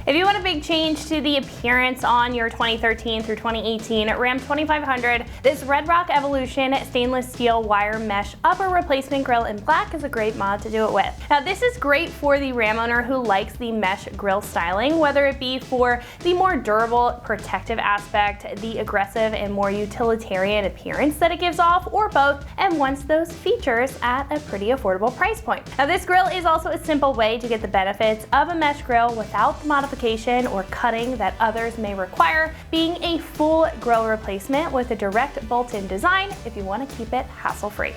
If you want a big change to the appearance on your 2013 through 2018 Ram 2500, this Red Rock Evolution stainless steel wire mesh upper replacement grille in black is a great mod to do it with. Now this is great for the Ram owner who likes the mesh grille styling, whether it be for the more durable protective aspect, the aggressive and more utilitarian appearance that it gives off, or both, and wants those features at a pretty affordable price point. Now this grille is also a simple way to get the benefits of a mesh grille without the modification or cutting that others may require, being a full grille replacement with a direct bolt-in design if you want to keep it hassle-free.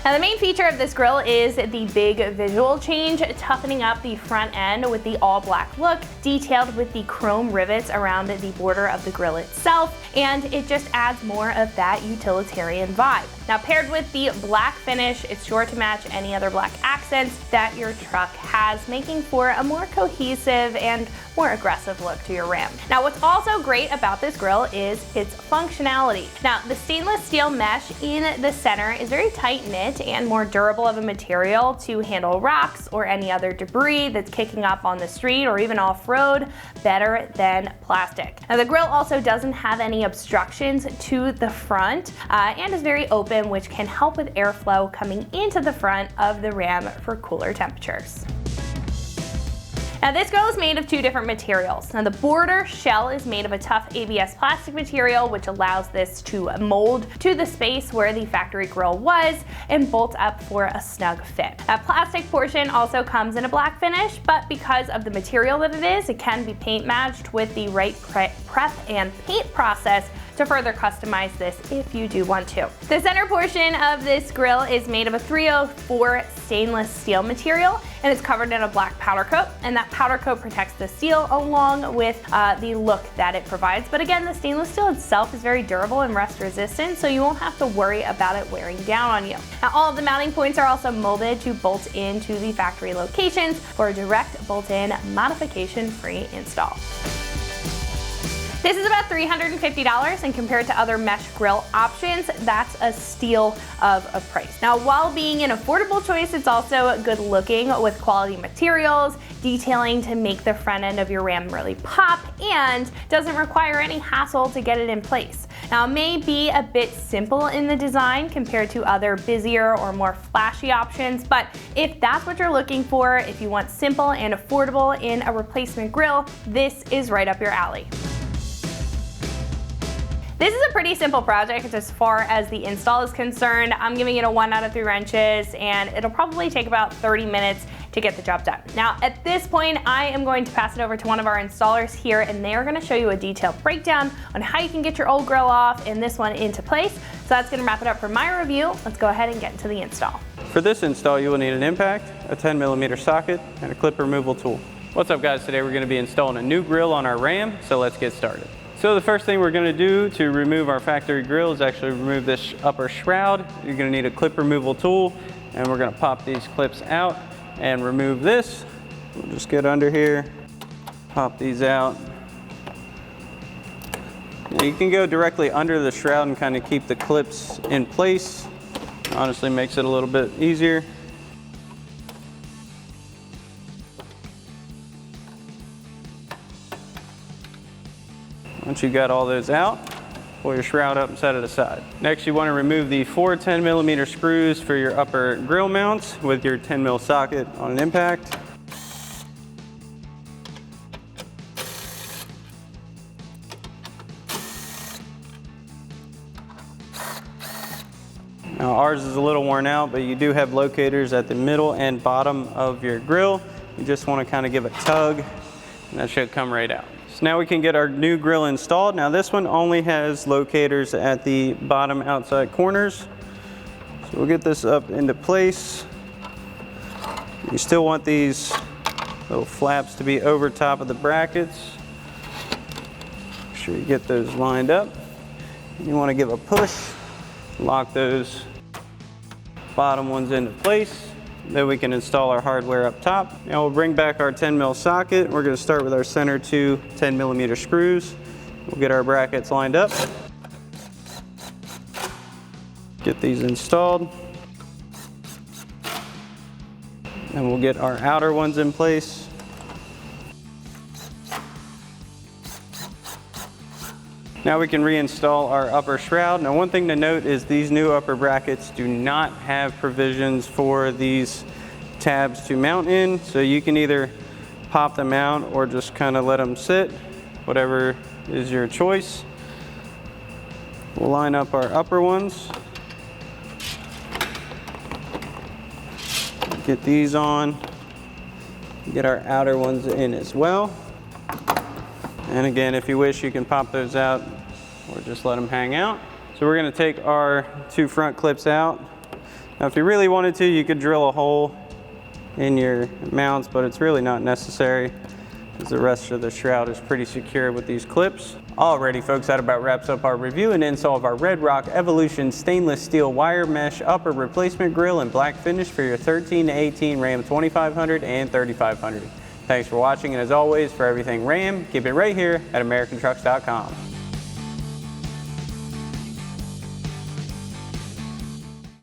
Now the main feature of this grille is the big visual change, toughening up the front end with the all black look, detailed with the chrome rivets around the border of the grille itself, and it just adds more of that utilitarian vibe. Now paired with the black finish, it's sure to match any other black accents that your truck has, making for a more cohesive and more aggressive look to your Ram. Now what's also great about this grille is its functionality. Now the stainless steel mesh in the center is very tight knit and more durable of a material to handle rocks or any other debris that's kicking up on the street or even off-road better than plastic. Now the grille also doesn't have any obstructions to the front and is very open, which can help with airflow coming into the front of the Ram for cooler temperatures. Now this grille is made of two different materials. Now the border shell is made of a tough ABS plastic material, which allows this to mold to the space where the factory grille was and bolt up for a snug fit. That plastic portion also comes in a black finish, but because of the material that it is, it can be paint matched with the right prep and paint process to further customize this if you do want to. The center portion of this grille is made of a 304 stainless steel material, and it's covered in a black powder coat, and that powder coat protects the steel along with the look that it provides. But again, the stainless steel itself is very durable and rust resistant, so you won't have to worry about it wearing down on you. Now all of the mounting points are also molded to bolt into the factory locations for a direct bolt-in modification-free install. This is about $350, and compared to other mesh grille options, that's a steal of a price. Now, while being an affordable choice, it's also good looking with quality materials, detailing to make the front end of your Ram really pop, and doesn't require any hassle to get it in place. Now, it may be a bit simple in the design compared to other busier or more flashy options, but if that's what you're looking for, if you want simple and affordable in a replacement grille, this is right up your alley. This is a pretty simple project as far as the install is concerned. I'm giving it a 1 out of 3 wrenches, and it'll probably take about 30 minutes to get the job done. Now, at this point, I am going to pass it over to one of our installers here, and they are gonna show you a detailed breakdown on how you can get your old grill off and this one into place. So that's gonna wrap it up for my review. Let's go ahead and get into the install. For this install, you will need an impact, a 10mm socket, and a clip removal tool. What's up, guys? Today we're gonna be installing a new grill on our Ram, so let's get started. So the first thing we're going to do to remove our factory grille is actually remove this upper shroud. You're going to need a clip removal tool, and we're going to pop these clips out and remove this. We'll just get under here, pop these out. Now you can go directly under the shroud and kind of keep the clips in place. Honestly, makes it a little bit easier. Once you've got all those out, pull your shroud up and set it aside. Next, you want to remove the 4 10mm screws for your upper grill mounts with your 10mm socket on an impact. Now ours is a little worn out, but you do have locators at the middle and bottom of your grill. You just want to kind of give a tug, and that should come right out. So now we can get our new grill installed. Now this one only has locators at the bottom outside corners. So we'll get this up into place. You still want these little flaps to be over top of the brackets. Make sure you get those lined up. You want to give a push, lock those bottom ones into place. Then we can install our hardware up top. Now we'll bring back our 10mm socket. We're going to start with our center 2 10mm screws. We'll get our brackets lined up. Get these installed. And we'll get our outer ones in place. Now we can reinstall our upper shroud. Now one thing to note is these new upper brackets do not have provisions for these tabs to mount in, so you can either pop them out or just kind of let them sit, whatever is your choice. We'll line up our upper ones. Get these on. Get our outer ones in as well. And again, if you wish, you can pop those out or just let them hang out. So we're gonna take our two front clips out. Now, if you really wanted to, you could drill a hole in your mounts, but it's really not necessary because the rest of the shroud is pretty secure with these clips. Alrighty folks, that about wraps up our review and install of our Red Rock Evolution stainless steel wire mesh upper replacement grill in black finish for your 13 to 18 Ram 2500 and 3500. Thanks for watching, and as always, for everything Ram, keep it right here at AmericanTrucks.com.